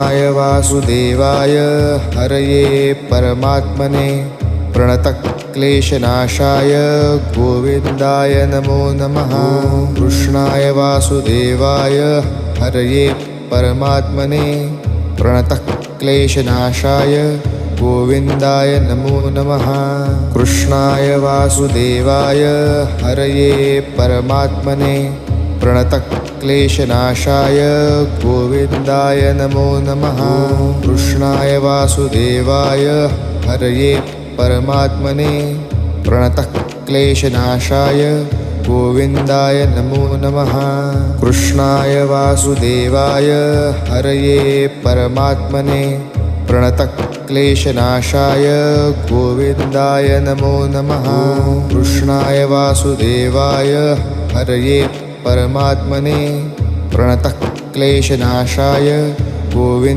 वासुदेवाय हरये परमात्मने प्रणतक्लेशनाशाय गोविन्दाय नमो नमः। कृष्णाय वासुदेवाय हरये परमात्मने प्रणतक्लेशनाशाय गोविन्दाय नमो नमः। कृष्णाय वासुदेवाय हरये परमात्मने प्रणतक्लेशनाशाय गोविन्दाय नमो नमः। कृष्णाय वासुदेवाय हरये परमात्मने प्रणतक्लेशनाशाय गोविन्दाय नमो नमः। कृष्णाय वासुदेवाय हरये परमात्मने प्रणतक्लेशनाशाय गोविन्दाय नमो नमः। कृष्णाय वासुदेवाय हरये परमात्मने प्रणतक्लेशनाशाय गोविन्द